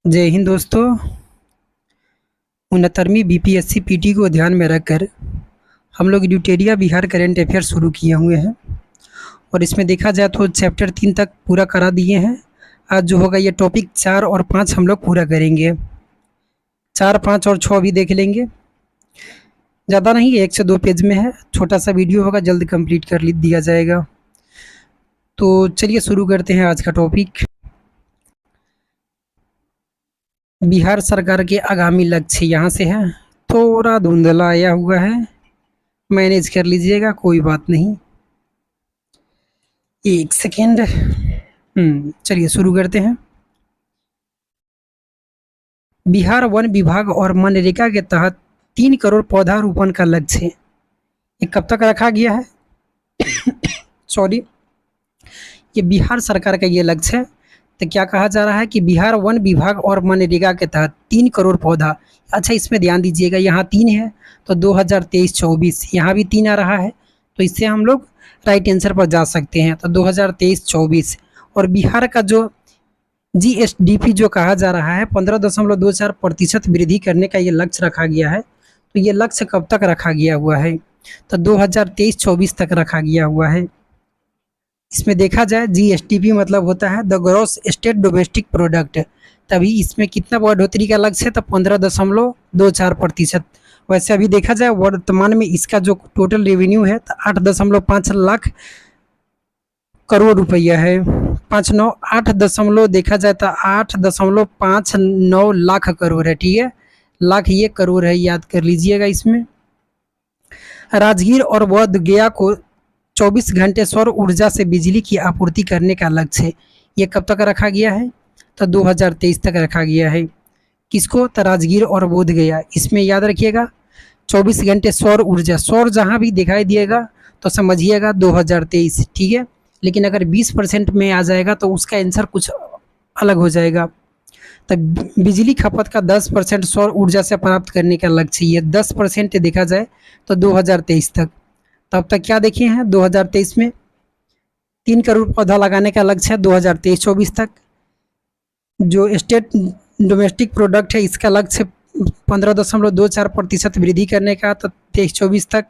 जय हिंद दोस्तों। 69वीं BPSC PT को ध्यान में रखकर हम लोग ड्यूटेरिया बिहार करंट अफेयर शुरू किए हुए हैं और इसमें देखा जाए तो चैप्टर 3 तक पूरा करा दिए हैं। आज जो होगा ये टॉपिक 4 और 5 हम लोग पूरा करेंगे। 4, 5 और 6 भी देख लेंगे। ज़्यादा नहीं, 1 से 2 पेज में है, छोटा सा वीडियो होगा, जल्द कंप्लीट कर दिया जाएगा। तो चलिए शुरू करते हैं आज का टॉपिक। बिहार सरकार के आगामी लक्ष्य यहाँ से है, थोड़ा धुंधला आया हुआ है, मैनेज कर लीजिएगा, कोई बात नहीं। 1 सेकेंड। चलिए शुरू करते हैं। बिहार वन विभाग और मनरेगा के तहत 3 करोड़ पौधारोपण का लक्ष्य ये कब तक रखा गया है? सॉरी, ये बिहार सरकार का ये लक्ष्य है। तो क्या कहा जा रहा है कि बिहार वन विभाग और मनरेगा के तहत 3 करोड़ पौधा। अच्छा, इसमें ध्यान दीजिएगा, यहाँ 3 है तो 2023-24 यहाँ भी 3 आ रहा है, तो इससे हम लोग राइट आंसर पर जा सकते हैं। तो 2023-24 और बिहार का जो जीएसडीपी जो कहा जा रहा है 15.24% वृद्धि करने का ये लक्ष्य रखा गया है। तो ये लक्ष्य कब तक रखा गया हुआ है? तो 2023-24 तक रखा गया हुआ है। इसमें देखा जाए जीएसडीपी मतलब होता है the gross state domestic product, तभी इसमें कितना बढ़ोतरी का लक्ष्य है? तो 15.24%। वैसे अभी देखा जाए वर्तमान में इसका जो टोटल रेवेन्यू है तो 8.5 लाख करोड़ रुपया है। 8 देखा जाए तो 8.59 लाख करोड़ है। ठीक है, लाख ये करोड़ है, याद कर लीजिएगा। इसमें राजगीर और बोध गया को 24 घंटे सौर ऊर्जा से बिजली की आपूर्ति करने का लक्ष्य ये कब तक रखा गया है? तो 2023 तक रखा गया है। किसको? तो राजगीर और बोध गया। इसमें याद रखिएगा 24 घंटे सौर ऊर्जा, सौर जहाँ भी दिखाई दिएगा तो समझिएगा 2023। ठीक है, लेकिन अगर 20% में आ जाएगा तो उसका आंसर कुछ अलग हो जाएगा। तो बिजली खपत का 10% सौर ऊर्जा से प्राप्त करने का लक्ष्य ये 10% देखा जाए तो 2023 तक। तब तक क्या देखे हैं? 2023 में 3 करोड़ पौधा लगाने का लक्ष्य है 2023-24 तक। जो स्टेट डोमेस्टिक प्रोडक्ट है इसका लक्ष्य 15.24% वृद्धि करने का, तो 23-24 तक।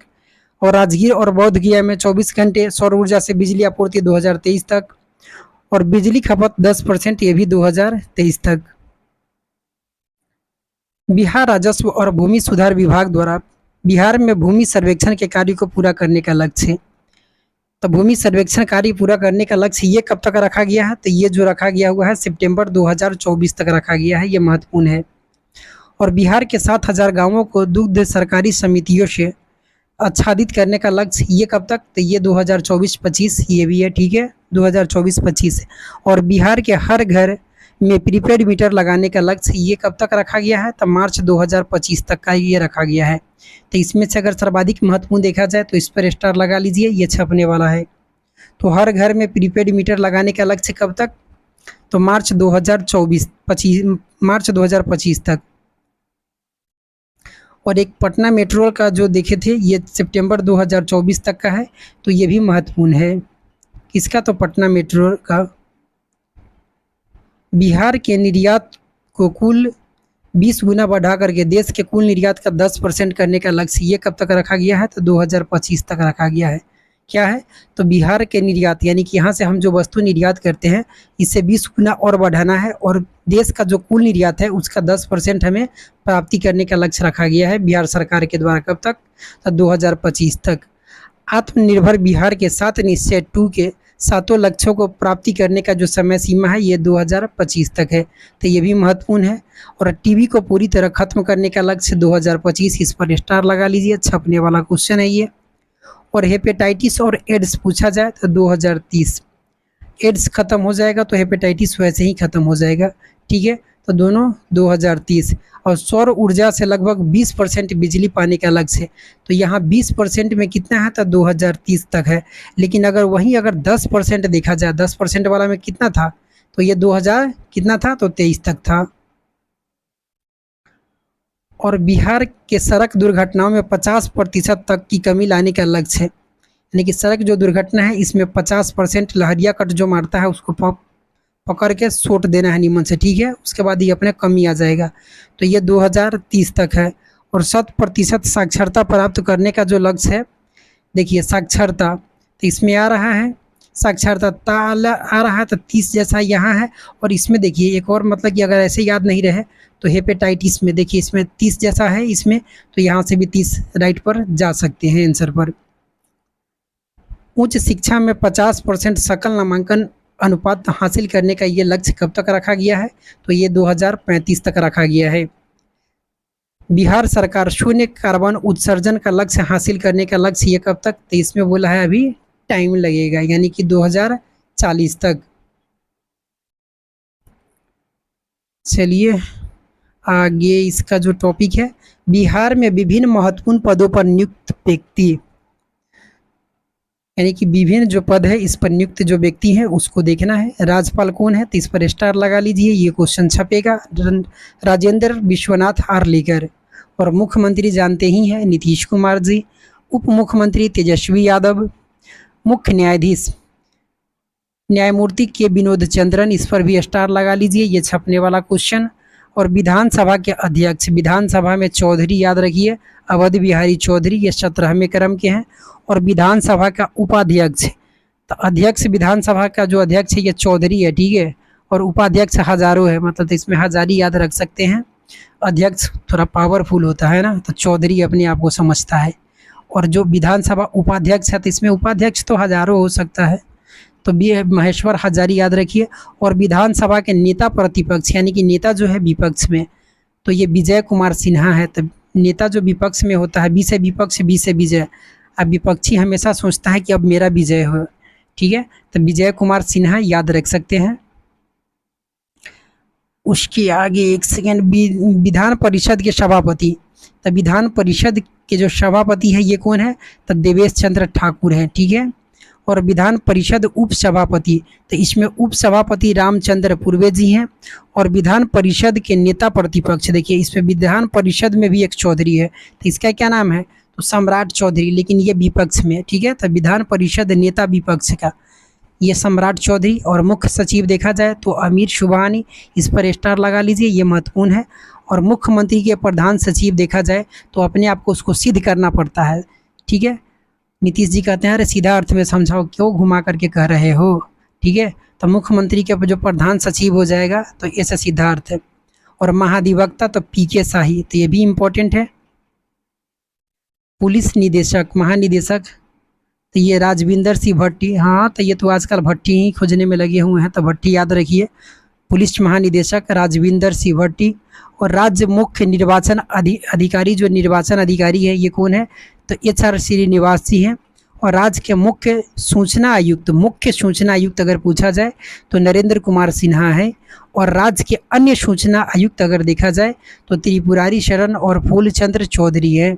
और राजगीर और बोध गया में 24 घंटे सौर ऊर्जा से बिजली आपूर्ति 2023 तक। और बिजली खपत 10% ये भी 2023 तक। बिहार राजस्व और भूमि सुधार विभाग द्वारा बिहार में भूमि सर्वेक्षण के कार्य को पूरा करने का लक्ष्य है। तो भूमि सर्वेक्षण कार्य पूरा करने का लक्ष्य ये कब तक रखा गया है? तो ये जो रखा गया हुआ है सितंबर 2024 तक रखा गया है, ये महत्वपूर्ण है। और बिहार के 7,000 गाँवों को दुग्ध सरकारी समितियों से आच्छादित करने का लक्ष्य ये कब तक? तो ये 2024-25 ये भी है। ठीक है, 2024-25। और बिहार के हर घर में प्रीपेड मीटर लगाने का लक्ष्य ये कब तक रखा गया है? तो मार्च 2025 तक का ये रखा गया है। तो इसमें से अगर सर्वाधिक महत्वपूर्ण देखा जाए तो इस पर स्टार लगा लीजिए, ये छपने वाला है। तो हर घर में प्रीपेड मीटर लगाने का लक्ष्य कब तक? तो मार्च 2025 तक। और एक पटना मेट्रो का जो देखे थे ये सितंबर 2024 तक का है, तो ये भी महत्वपूर्ण है। किसका? तो पटना मेट्रो का। बिहार के निर्यात को कुल 20 गुना बढ़ा करके देश के कुल निर्यात का 10% करने का लक्ष्य ये कब तक रखा गया है? तो 2025 तक रखा गया है। क्या है? तो बिहार के निर्यात यानी कि यहाँ से हम जो वस्तु निर्यात करते हैं इससे 20 गुना और बढ़ाना है, और देश का जो कुल निर्यात है उसका 10% हमें प्राप्ति करने का लक्ष्य रखा गया है बिहार सरकार के द्वारा। कब तक? तो 2025 तक। आत्मनिर्भर बिहार के 7 निश्चय 2 के 7 लक्ष्यों को प्राप्ति करने का जो समय सीमा है ये 2025 तक है, तो ये भी महत्वपूर्ण है। और टीबी को पूरी तरह खत्म करने का लक्ष्य 2025, इस पर स्टार लगा लीजिए, छपने वाला क्वेश्चन है ये। और हेपेटाइटिस और एड्स पूछा जाए तो 2030 एड्स खत्म हो जाएगा तो हेपेटाइटिस वैसे ही खत्म हो जाएगा। ठीक है, तो दोनों 2030। और सौर ऊर्जा से लगभग 20% बिजली पाने का लक्ष्य है, तो यहाँ 20% में कितना है? तो 2030 तक है। लेकिन अगर 10% देखा जाए, 10% वाला में कितना था? तो ये 2000 कितना था? तो 23 तक था। और बिहार के सड़क दुर्घटनाओं में 50% तक की कमी लाने का लक्ष्य है, यानी कि सड़क जो दुर्घटना है इसमें 50% लहरिया कट जो मारता है उसको पकड़ के सोट देना है निमन से, ठीक है। उसके बाद ये अपने कमी आ जाएगा। तो ये 2030 तक है। और 100% साक्षरता प्राप्त करने का जो लक्ष्य है, देखिए साक्षरता, तो इसमें आ रहा है साक्षरता आ रहा है, तो 30 जैसा यहाँ है। और इसमें देखिए एक और, मतलब कि अगर ऐसे याद नहीं रहे तो हेपेटाइटिस में देखिए इसमें 30 जैसा है इसमें, तो यहाँ से भी 30 राइट पर जा सकते हैं आंसर पर। उच्च शिक्षा में 50% सकल नामांकन अनुपात हासिल करने का ये लक्ष्य कब तक रखा गया है? तो ये 2035 तक रखा गया है। बिहार सरकार शून्य कार्बन उत्सर्जन का लक्ष्य हासिल करने का लक्ष्य ये कब तक? तो इसमें बोला है अभी टाइम लगेगा, यानी कि 2040 तक। चलिए आगे इसका जो टॉपिक है, बिहार में विभिन्न महत्वपूर्ण पदों पर नियुक्त व्यक्ति, यानी कि विभिन्न जो पद है इस पर नियुक्त जो व्यक्ति हैं उसको देखना है। राज्यपाल कौन है? तो इस पर स्टार लगा लीजिए, ये क्वेश्चन छपेगा। राजेंद्र विश्वनाथ आर्लेकर। और मुख्यमंत्री जानते ही हैं नीतीश कुमार जी। उप मुख्यमंत्री तेजस्वी यादव। मुख्य न्यायाधीश न्यायमूर्ति के विनोद चंद्रन, इस पर भी स्टार लगा लीजिए, ये छपने वाला क्वेश्चन। और विधानसभा के अध्यक्ष, विधानसभा में चौधरी याद रखिए, अवध बिहारी चौधरी, ये 17वें क्रम के हैं। और विधानसभा का उपाध्यक्ष, तो अध्यक्ष विधानसभा का जो अध्यक्ष है ये चौधरी है, ठीक है। और उपाध्यक्ष हजारों है, मतलब तो इसमें हजारी याद रख सकते हैं। अध्यक्ष थोड़ा पावरफुल होता है ना, तो चौधरी अपने आप को समझता है। और जो विधानसभा उपाध्यक्ष है तो इसमें उपाध्यक्ष तो हजारों हो सकता है, तो बी महेश्वर हजारी याद रखिए। और विधानसभा के नेता प्रतिपक्ष, यानी कि नेता जो है विपक्ष में, तो ये विजय कुमार सिन्हा है। तो नेता जो विपक्ष में होता है, बी से विपक्ष, बी से विजय। अब विपक्षी हमेशा सोचता है कि अब मेरा विजय हो, ठीक है। तो विजय कुमार सिन्हा याद रख सकते हैं। उसके आगे एक सेकेंड, विधान परिषद के सभापति, तो विधान परिषद के जो सभापति है ये कौन है? तो देवेश चंद्र ठाकुर है, ठीक है। और विधान परिषद उप सभापति, तो इसमें उप सभापति रामचंद्र पूर्वे जी हैं। और विधान परिषद के नेता प्रतिपक्ष, देखिए इसमें विधान परिषद में भी एक चौधरी है, तो इसका क्या नाम है? तो सम्राट चौधरी, लेकिन ये विपक्ष में, ठीक है। तो विधान परिषद नेता विपक्ष का ये सम्राट चौधरी। और मुख्य सचिव देखा जाए तो अमीर सुबहानी, इस पर स्टार लगा लीजिए, ये महत्वपूर्ण है। और मुख्यमंत्री के प्रधान सचिव देखा जाए तो अपने आप को उसको सिद्ध करना पड़ता है, ठीक है। नीतीश जी कहते हैं अरे सीधा अर्थ में समझाओ, क्यों घुमा करके कह रहे हो, ठीक है। तो मुख्यमंत्री के जो प्रधान सचिव हो जाएगा तो ऐसा सीधा अर्थ है। और महाधिवक्ता तो पीके शाही, तो ये भी इम्पोर्टेंट है। पुलिस निदेशक, महानिदेशक, तो ये राजविंदर सिंह भट्टी, हाँ तो ये तो आजकल भट्टी ही खोजने में लगे हुए हैं, तो भट्टी याद रखिए। पुलिस महानिदेशक राजविंदर सिंह भट्टी। और राज्य मुख्य निर्वाचन अधिकारी, जो निर्वाचन अधिकारी है ये कौन है? तो HR श्रीनिवास जी हैं। और राज्य के मुख्य सूचना आयुक्त अगर पूछा जाए तो नरेंद्र कुमार सिन्हा है। और राज्य के अन्य सूचना आयुक्त अगर देखा जाए तो त्रिपुरारी शरण और फूलचंद्र चौधरी है।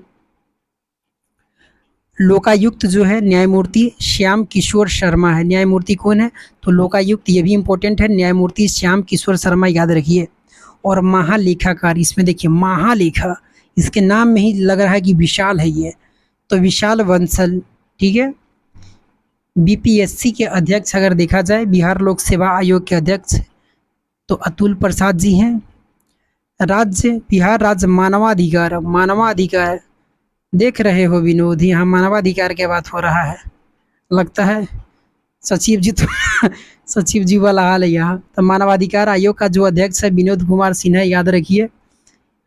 लोकायुक्त जो है न्यायमूर्ति श्याम किशोर शर्मा है। न्यायमूर्ति कौन है? तो लोकायुक्त, ये भी इम्पोर्टेंट है, न्यायमूर्ति श्याम किशोर शर्मा याद रखिए। और महालेखाकार, इसमें देखिए महालेखा, इसके नाम में ही लग रहा है कि विशाल है ये, तो विशाल बंसल, ठीक है। BPSC के अध्यक्ष अगर देखा जाए, बिहार लोक सेवा आयोग के अध्यक्ष तो अतुल प्रसाद जी हैं। बिहार राज्य मानवाधिकार देख रहे हो विनोद, यहाँ मानवाधिकार की बात हो रहा है, लगता है सचिव जी तो सचिव जी वाला हाल है यहाँ। तो मानवाधिकार आयोग का जो अध्यक्ष है विनोद कुमार सिन्हा, याद रखिए।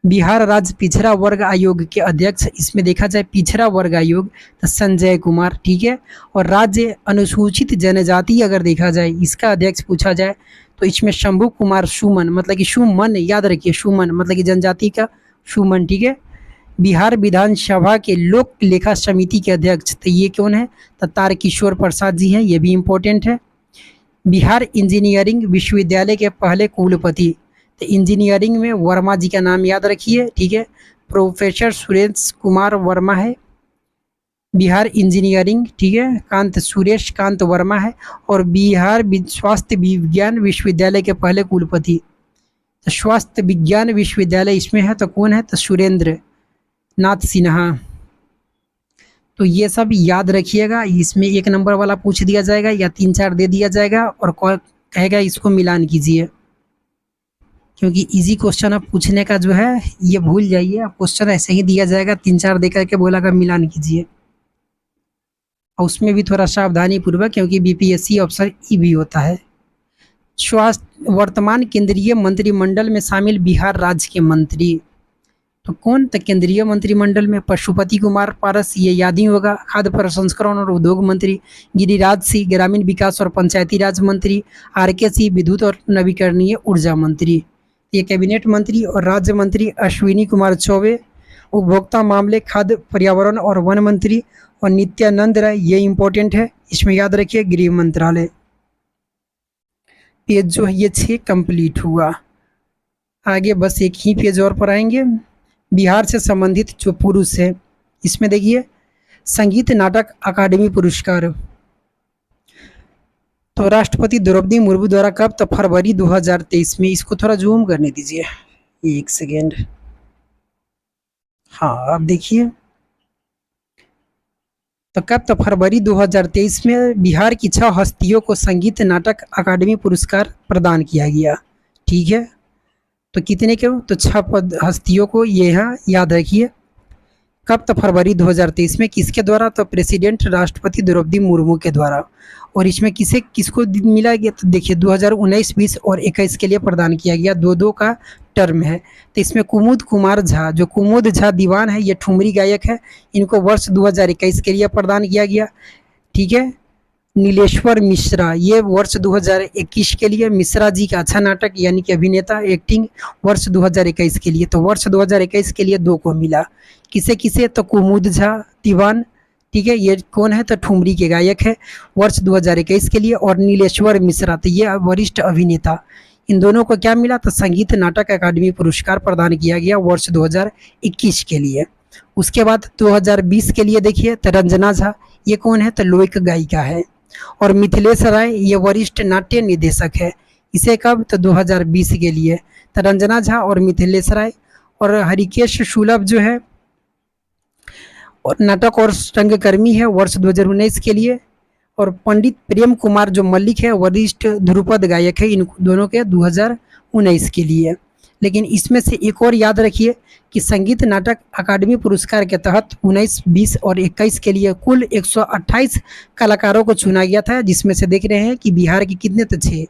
बिहार राज्य पिछड़ा वर्ग आयोग के अध्यक्ष, इसमें देखा जाए पिछड़ा वर्ग आयोग तो संजय कुमार, ठीक है। और राज्य अनुसूचित जनजाति अगर देखा जाए, इसका अध्यक्ष पूछा जाए तो इसमें शंभू कुमार सुमन, मतलब कि सुमन याद रखिए, सुमन मतलब कि जनजाति का सुमन, ठीक है। बिहार विधानसभा के लोक लेखा समिति के अध्यक्ष, तो ये कौन है? तो तारकिशोर प्रसाद जी हैं, ये भी इम्पोर्टेंट है। बिहार इंजीनियरिंग विश्वविद्यालय के पहले कुलपति, तो इंजीनियरिंग में वर्मा जी का नाम याद रखिए, ठीक है। प्रोफेसर सुरेश कुमार वर्मा है बिहार इंजीनियरिंग, ठीक है। सुरेश कांत वर्मा है। और बिहार स्वास्थ्य विज्ञान विश्वविद्यालय के पहले कुलपति, तो स्वास्थ्य विज्ञान विश्वविद्यालय इसमें है, तो कौन है? तो सुरेंद्र नाथ सिन्हा। तो ये सब याद रखिएगा, इसमें 1 नंबर वाला पूछ दिया जाएगा या 3-4 दे दिया जाएगा, और कहेगा इसको मिलान कीजिए, क्योंकि इजी क्वेश्चन अब पूछने का जो है ये भूल जाइए। अब क्वेश्चन ऐसे ही दिया जाएगा 3-4 दे करके बोलागा मिलान कीजिए, और उसमें भी थोड़ा सावधानी पूर्वक, क्योंकि बीपीएससी ऑप्शन ई भी होता है। स्वास्थ्य वर्तमान केंद्रीय मंत्रिमंडल में शामिल बिहार राज्य के मंत्री, तो कौन था केंद्रीय मंत्रिमंडल में? पशुपति कुमार पारस, ये याद ही होगा, खाद्य प्रसंस्करण और उद्योग मंत्री। गिरिराज सिंह, ग्रामीण विकास और पंचायती राज मंत्री। आर.के. सिंह, विद्युत और नवीकरणीय ऊर्जा मंत्री। ये कैबिनेट मंत्री। और राज्य मंत्री अश्विनी कुमार चौबे, उपभोक्ता मामले, खाद्य, पर्यावरण और वन मंत्री। और नित्यानंद राय, ये इंपॉर्टेंट है, इसमें याद रखिए गृह मंत्रालय। पेज जो है ये 6 कंप्लीट हुआ। आगे बस एक ही पेज और पढ़ाएंगे। बिहार से संबंधित जो पुरुष है, इसमें देखिए संगीत नाटक अकादमी पुरस्कार, तो राष्ट्रपति द्रौपदी मुर्मू द्वारा कब? तो फरवरी 2023 में। इसको थोड़ा जूम करने दीजिए, 1 सेकेंड। हाँ अब देखिए, तो कब? तो फरवरी 2023 में बिहार की 6 हस्तियों को संगीत नाटक अकादमी पुरस्कार प्रदान किया गया। ठीक है, तो कितने के? तो 6 हस्तियों को ये यहाँ याद रखिए। कब? तो फरवरी 2023 में। किसके द्वारा? तो प्रेसिडेंट राष्ट्रपति द्रौपदी मुर्मू के द्वारा। और इसमें किसको मिला गया? तो देखिए 2019, 20 और 21 के लिए प्रदान किया गया, 2-2 का टर्म है। तो इसमें कुमुद कुमार झा, जो कुमुद झा दीवान है, ये ठुमरी गायक है, इनको वर्ष 2021 के लिए प्रदान किया गया। ठीक है, नीलेश्वर मिश्रा, ये वर्ष 2021 के लिए। मिश्रा जी का अच्छा नाटक यानी कि अभिनेता, एक्टिंग, वर्ष 2021 के लिए। तो वर्ष 2021 के लिए 2 को मिला। किसे किसे? तो कुमुद झा दीवान, ठीक है, ये कौन है? तो ठुमरी के गायक है, वर्ष 2021 के लिए। और नीलेश्वर मिश्रा, तो ये वरिष्ठ अभिनेता। इन दोनों को क्या मिला? तो संगीत नाटक अकादमी पुरस्कार प्रदान किया गया वर्ष 2021 के लिए। उसके बाद 2020 के लिए देखिए, तो रंजना झा, ये कौन है? तो लोक गायिका है। और मिथिलेश राय, ये वरिष्ठ नाट्य निर्देशक है। इसे कब? तो 2020 के लिए। तो रंजना झा और मिथिलेश राय। और हरिकेश सुलभ जो है और नाटक और रंगकर्मी है, वर्ष 2019 के लिए। और पंडित प्रेम कुमार जो मल्लिक है, वरिष्ठ ध्रुपद गायक है, इन दोनों के 2019 के लिए। लेकिन इसमें से एक और याद रखिए कि संगीत नाटक अकादमी पुरस्कार के तहत 19, 20 और 21 के लिए कुल 128 कलाकारों को चुना गया था, जिसमें से देख रहे हैं कि बिहार के कितने? तो 6।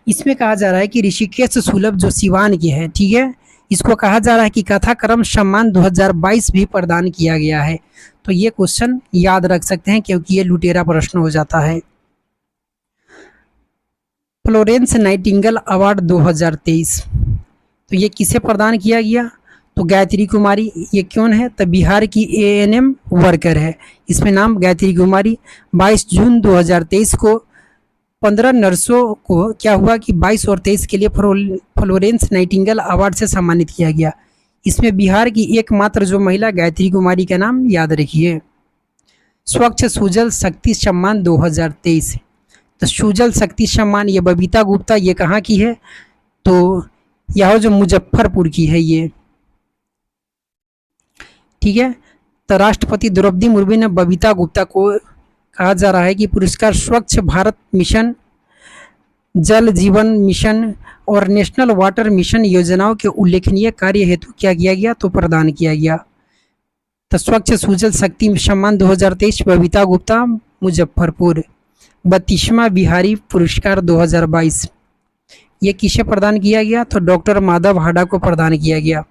इसमें कहा जा रहा है कि ऋषिकेश सुलभ जो सिवान के हैं, ठीक है, इसको कहा जा रहा है कि कथाक्रम सम्मान 2022 भी प्रदान किया गया है। तो ये क्वेश्चन याद रख सकते हैं, क्योंकि ये लुटेरा प्रश्न हो जाता है। फ्लोरेंस नाइटिंगेल अवार्ड 2023, तो ये किसे प्रदान किया गया? तो गायत्री कुमारी, ये कौन है? तो बिहार की एएनएम वर्कर है, इसमें नाम गायत्री कुमारी। 22 जून 2023 को 15 नर्सों को क्या हुआ कि 22 और 23 के लिए फ्लोरेंस नाइटिंगेल अवार्ड से सम्मानित किया गया। इसमें बिहार की एकमात्र जो महिला गायत्री कुमारी का नाम याद रखिए। स्वच्छ सुजल शक्ति सम्मान 2023, तो सुजल शक्ति सम्मान ये बबीता गुप्ता, ये कहाँ की है? तो यह जो मुजफ्फरपुर की है ये। ठीक है, तो राष्ट्रपति द्रौपदी मुर्मू ने बबीता गुप्ता को, कहा जा रहा है कि पुरस्कार स्वच्छ भारत मिशन, जल जीवन मिशन और नेशनल वाटर मिशन योजनाओं के उल्लेखनीय कार्य हेतु क्या किया गया? तो प्रदान किया गया। तो स्वच्छ सुजल शक्ति सम्मान 2023 बबीता गुप्ता, मुजफ्फरपुर। 32वां बिहारी पुरस्कार 2022, ये किसे प्रदान किया गया? तो डॉक्टर माधव हाडा को प्रदान किया गया।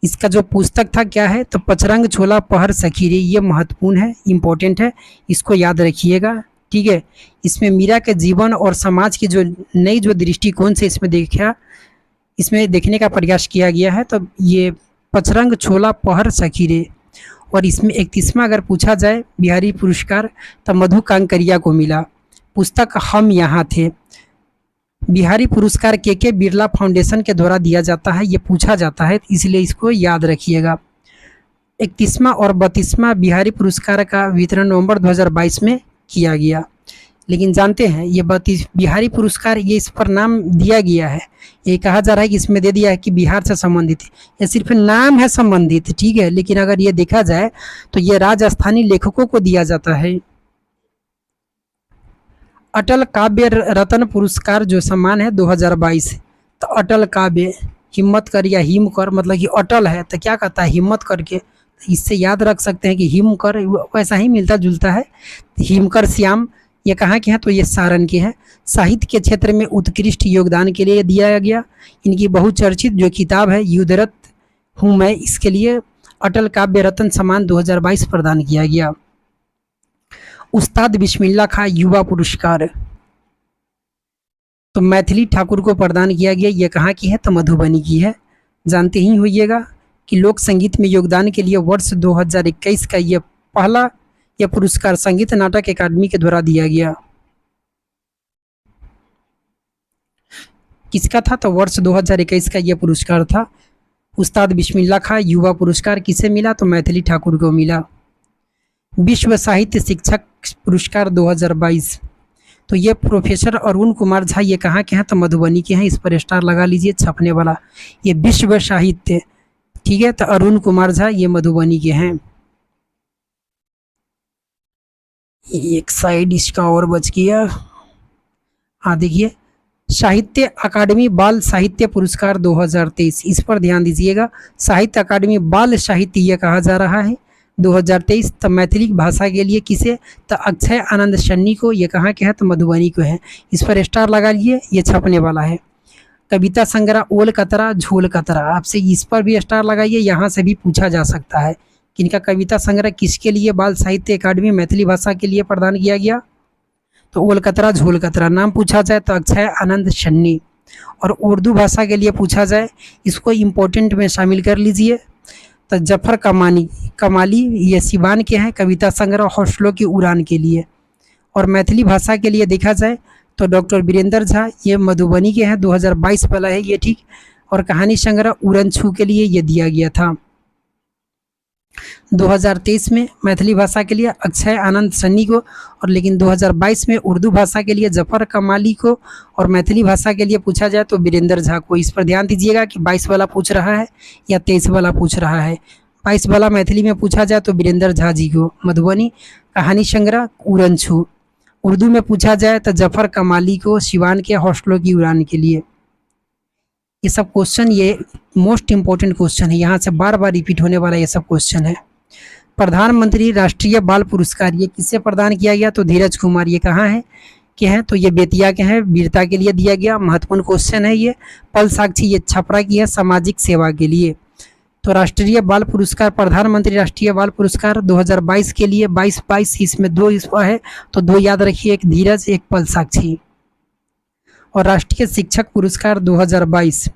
इसका जो पुस्तक था क्या है? तो पचरंग छोला पहर सखीरी, ये महत्वपूर्ण है, इम्पोर्टेंट है, इसको याद रखिएगा। ठीक है, इसमें मीरा के जीवन और समाज की जो नई जो दृष्टिकोण से इसमें देखने का प्रयास किया गया है। तो ये पचरंग छोला पहर सखीरे। और इसमें 31वां अगर पूछा जाए बिहारी पुरस्कार, तो मधु कांकरिया को मिला। पुस्तक हम यहाँ थे। बिहारी पुरस्कार के बिरला फाउंडेशन के द्वारा दिया जाता है, ये पूछा जाता है, इसलिए इसको याद रखिएगा। 31वां और 32वां बिहारी पुरस्कार का वितरण नवंबर 2022 में किया गया। लेकिन जानते हैं ये 32 बिहारी पुरस्कार, ये इस पर नाम दिया गया है, ये कहा जा रहा है कि इसमें दे दिया है कि बिहार से संबंधित है, ये सिर्फ नाम है संबंधित, ठीक है। लेकिन अगर ये देखा जाए तो ये राजस्थानी लेखकों को दिया जाता है। अटल काव्य रत्न पुरस्कार जो सम्मान है 2022, तो अटल काव्य हिम्मत कर या हिम कर, मतलब कि अटल है तो क्या कहता है हिम्मत करके, इससे याद रख सकते हैं कि हिम कर वैसा ही मिलता जुलता है। हिमकर श्याम ये कहाँ के हैं, तो ये सारण के हैं। साहित्य के क्षेत्र में उत्कृष्ट योगदान के लिए दिया गया। इनकी बहुचर्चित जो किताब है युद्धरत हूँ मैं, इसके लिए अटल काव्य रत्न सम्मान 2022 प्रदान किया गया। उस्ताद बिस्मिल्लाह खां युवा पुरस्कार तो मैथिली ठाकुर को प्रदान किया गया। ये कहाँ की है, तो मधुबनी की है। जानते ही होइएगा कि लोक संगीत में योगदान के लिए वर्ष 2021 का ये पहला यह पुरस्कार संगीत नाटक अकादमी के द्वारा दिया गया। किसका था, तो वर्ष 2021 का यह पुरस्कार था। उस्ताद बिस्मिल्लाह खां युवा पुरस्कार किसे मिला, तो मैथिली ठाकुर को मिला। विश्व साहित्य शिक्षक पुरस्कार 2022 तो ये प्रोफेसर अरुण कुमार झा ये कहाँ के हैं, तो मधुबनी के हैं। इस पर स्टार लगा लीजिए छपने वाला। ये विश्व साहित्य, ठीक है, तो अरुण कुमार झा ये मधुबनी के हैं। एक साइड इसका और बच गया। हाँ देखिए, साहित्य अकादमी बाल साहित्य पुरस्कार 2023, इस पर ध्यान दीजिएगा। साहित्य अकादमी बाल साहित्य ये कहा जा रहा है 2023। तो मैथिली भाषा के लिए किसे, तो अक्षय आनंद सन्नी को। ये कहाँ के हैं, तो मधुबनी को है। इस पर स्टार लगा लिए, ये छपने वाला है। कविता संग्रह ओल कतरा झोल कतरा, आपसे इस पर भी स्टार लगाइए, यहाँ से भी पूछा जा सकता है कि इनका कविता संग्रह किसके लिए बाल साहित्य अकादमी मैथिली भाषा के लिए प्रदान किया गया, तो ओल कतरा झोल कतरा। नाम पूछा जाए तो अक्षय आनंद सन्नी। और उर्दू भाषा के लिए पूछा जाए, इसको इम्पोर्टेंट में शामिल कर लीजिए, तो जफर कमाली ये सिवान के हैं, कविता संग्रह हौसलों की उड़ान के लिए। और मैथिली भाषा के लिए देखा जाए तो डॉक्टर वीरेंद्र झा ये मधुबनी के हैं, 2022 वाला है ये, ठीक। और कहानी संग्रह उड़न छू के लिए ये दिया गया था। 2023 में मैथिली भाषा के लिए अक्षय आनंद सन्नी को, और लेकिन 2022 में उर्दू भाषा के लिए जफर कमाली को, और मैथिली भाषा के लिए पूछा जाए तो वीरेंद्र झा को। इस पर ध्यान दीजिएगा कि 22 वाला पूछ रहा है या 23 वाला पूछ रहा है। 22 वाला मैथिली में पूछा जाए तो वीरेंद्र झा जी को मधुबनी। कहानी संग्रह उड़न छू। उर्दू में पूछा जाए तो जफर कमाली को सिवान के हौसलों की उड़ान के लिए। ये सब क्वेश्चन ये मोस्ट इम्पोर्टेंट क्वेश्चन है, यहाँ से बार बार रिपीट होने वाला ये सब क्वेश्चन है। प्रधानमंत्री राष्ट्रीय बाल पुरस्कार ये किसे प्रदान किया गया, तो धीरज कुमार ये कहाँ है के हैं, तो ये बेतिया के हैं, वीरता के लिए दिया गया। महत्वपूर्ण क्वेश्चन है ये। पल साक्षी ये छपरा की है, सामाजिक सेवा के लिए। तो राष्ट्रीय बाल पुरस्कार प्रधानमंत्री राष्ट्रीय बाल पुरस्कार 2022 के लिए 22 इसमें 2 इसमें है, तो 2 याद रखिए, एक धीरज एक पल साक्षी। और राष्ट्रीय शिक्षक पुरस्कार 2022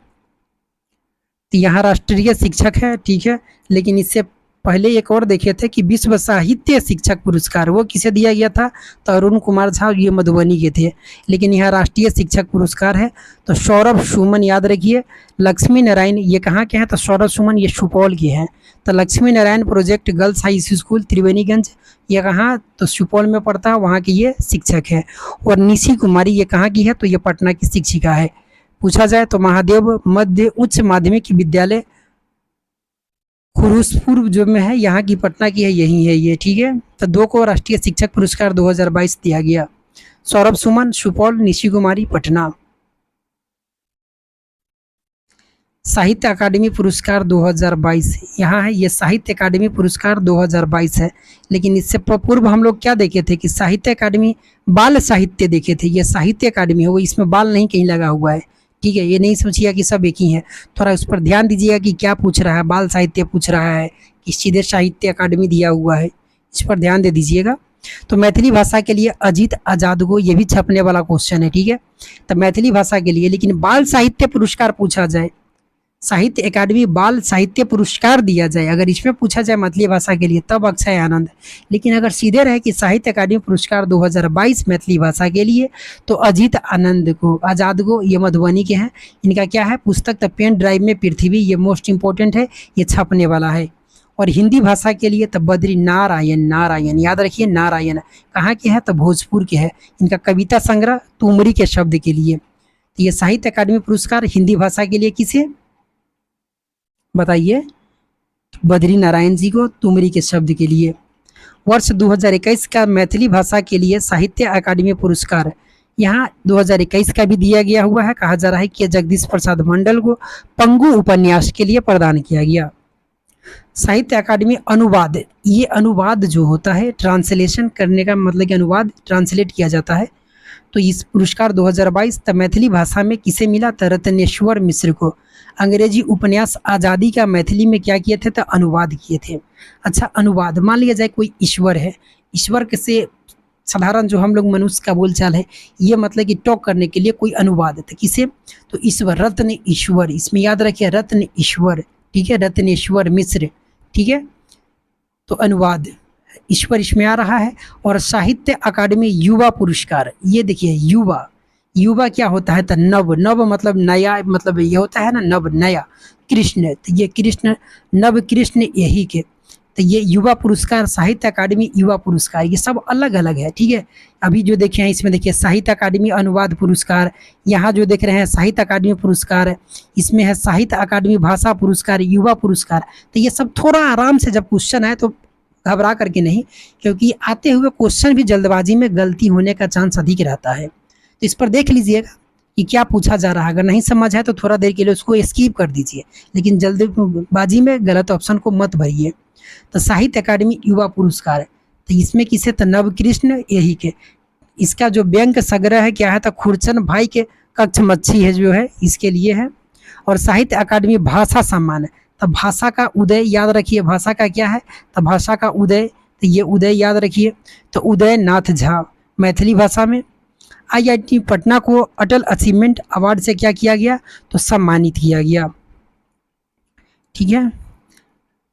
तो यहाँ राष्ट्रीय शिक्षक है, ठीक है, लेकिन इससे पहले एक और देखे थे कि विश्व साहित्य शिक्षक पुरस्कार वो किसे दिया गया था, तो अरुण कुमार झा ये मधुबनी के थे, लेकिन यहाँ राष्ट्रीय शिक्षक पुरस्कार है। तो सौरभ सुमन याद रखिए। लक्ष्मी नारायण ये कहाँ के हैं, तो सौरभ सुमन ये सुपौल के हैं। तो Lakshmi Narayan project girls high school Triveniganj ये कहाँ, तो सुपौल में पड़ता है, वहाँ की ये शिक्षक है। और निशी कुमारी ये कहाँ की है, तो ये पटना की शिक्षिका है। पूछा जाए तो महादेव मध्य उच्च माध्यमिक विद्यालय खुरूसपुर जो में है, यहाँ की पटना की है, यही है ये, ठीक है। तो 2 को राष्ट्रीय शिक्षक पुरस्कार 2022 दिया गया। सौरभ सुमन सुपौल, निशी कुमारी पटना। साहित्य अकादमी पुरस्कार 2022 यहाँ है, ये साहित्य अकादमी पुरस्कार 2022 है। लेकिन इससे पूर्व हम लोग क्या देखे थे कि साहित्य अकादमी बाल साहित्य देखे थे। ये साहित्य अकादमी है, वो इसमें बाल नहीं कहीं लगा हुआ है, ठीक है। ये नहीं सोचिएगा कि सब एक ही है, थोड़ा उस पर ध्यान दीजिएगा कि क्या पूछ रहा है। बाल साहित्य पूछ रहा है कि सीधे साहित्य अकादमी दिया हुआ है, इस पर ध्यान दे दीजिएगा। तो मैथिली भाषा के लिए अजीत आजाद को, ये भी छपने वाला क्वेश्चन है, ठीक है। तो मैथिली भाषा के लिए, लेकिन बाल साहित्य पुरस्कार पूछा जाए, साहित्य अकादमी बाल साहित्य पुरस्कार दिया जाए, अगर इसमें पूछा जाए मैथिली भाषा के लिए तब अक्षय आनंद। लेकिन अगर सीधे रहे कि साहित्य अकादमी पुरस्कार 2022 मैथिली भाषा के लिए, तो अजीत आनंद को, आजाद को, ये मधुबनी के हैं। इनका क्या है, पुस्तक द पेन ड्राइव में पृथ्वी, ये मोस्ट इंपॉर्टेंट है, ये छपने वाला है। और हिंदी भाषा के लिए तो बद्री नारायण, नारायण याद रखिए, नारायण कहाँ के हैं, तो भोजपुर के हैं। इनका कविता संग्रह तुमरी के शब्द के लिए। तो ये साहित्य अकादमी पुरस्कार हिंदी भाषा के लिए किसे बताइए, बद्री नारायण जी को, तुमरी के शब्द के लिए। वर्ष 2021 का मैथिली भाषा के लिए साहित्य अकादमी पुरस्कार यहाँ 2021 का भी दिया गया हुआ है। कहा जा रहा है कि जगदीश प्रसाद मंडल को पंगु उपन्यास के लिए प्रदान किया गया। साहित्य अकादमी अनुवाद, ये अनुवाद जो होता है ट्रांसलेशन करने का मतलब कि अनुवाद ट्रांसलेट किया जाता है। तो इस पुरस्कार 2022 तब मैथिली भाषा में किसे मिला? तो रत्नेश्वर मिश्र को। अंग्रेजी उपन्यास आज़ादी का मैथिली में क्या किए थे? तो अनुवाद किए थे। अच्छा, अनुवाद मान लिया जाए कोई ईश्वर है, ईश्वर के से साधारण जो हम लोग मनुष्य का बोलचाल है, ये मतलब कि टॉक करने के लिए कोई अनुवाद है, किसे? तो ईश्वर, रत्न ईश्वर, इसमें याद रखिए रत्न ईश्वर, ठीक है, रत्नेश्वर मिश्र, ठीक है। तो अनुवाद ईश्वर इसमें आ रहा है। और साहित्य अकादमी युवा पुरस्कार, ये देखिए युवा, युवा क्या होता है? तो नव, नव मतलब नया, मतलब ये होता है ना नव, नया। कृष्ण, तो ये कृष्ण, नव कृष्ण यही के, तो ये युवा पुरस्कार, साहित्य अकादमी युवा पुरस्कार, ये सब अलग अलग है, ठीक है। अभी जो देखे हैं इसमें देखिए साहित्य अकादमी अनुवाद पुरस्कार, यहाँ जो देख रहे हैं साहित्य अकादमी पुरस्कार, इसमें है साहित्य अकादमी भाषा पुरस्कार, युवा पुरस्कार। तो ये सब थोड़ा आराम से जब क्वेश्चन है तो घबरा करके नहीं, क्योंकि आते हुए क्वेश्चन भी जल्दबाजी में गलती होने का चांस अधिक रहता है। तो इस पर देख लीजिएगा कि क्या पूछा जा रहा है। अगर नहीं समझ है तो थोड़ा देर के लिए उसको स्किप कर दीजिए, लेकिन जल्दबाजी में गलत ऑप्शन को मत भरिए। तो साहित्य अकादमी युवा पुरस्कार, तो इसमें किसे? तो नवकृष्ण यही के। इसका जो व्यंग संग्रह है क्या है? तो खुरचन भाई के कच्छ मच्छी है जो है, इसके लिए है। और साहित्य अकादमी भाषा सम्मान है, तो भाषा का उदय याद रखिए, भाषा का क्या है? तो भाषा का उदय, तो ये उदय याद रखिए। तो उदय नाथ झा मैथिली भाषा में। IIT पटना को अटल अचीवमेंट अवार्ड से क्या किया गया? तो सम्मानित किया गया, ठीक है।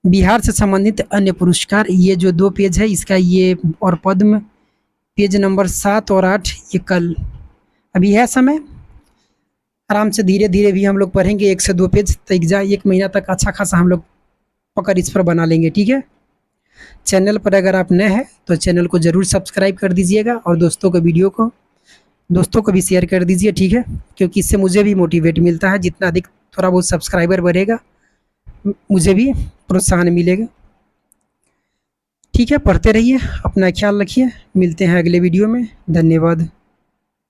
बिहार से संबंधित अन्य पुरस्कार, ये जो 2 पेज है इसका, ये और पद्म पेज नंबर 7 और 8, ये कल अभी है समय, आराम से धीरे धीरे भी हम लोग पढ़ेंगे 1 से 2 पेज, तो एग्जाम 1 महीना तक अच्छा खासा हम लोग पकड़ इस पर बना लेंगे, ठीक है। चैनल पर अगर आप नए हैं तो चैनल को ज़रूर सब्सक्राइब कर दीजिएगा, और दोस्तों को वीडियो को दोस्तों को भी शेयर कर दीजिए, ठीक है, क्योंकि इससे मुझे भी मोटिवेट मिलता है। जितना अधिक थोड़ा बहुत सब्सक्राइबर बढ़ेगा मुझे भी प्रोत्साहन मिलेगा, ठीक है। पढ़ते रहिए, अपना ख्याल रखिए, मिलते हैं अगले वीडियो में, धन्यवाद।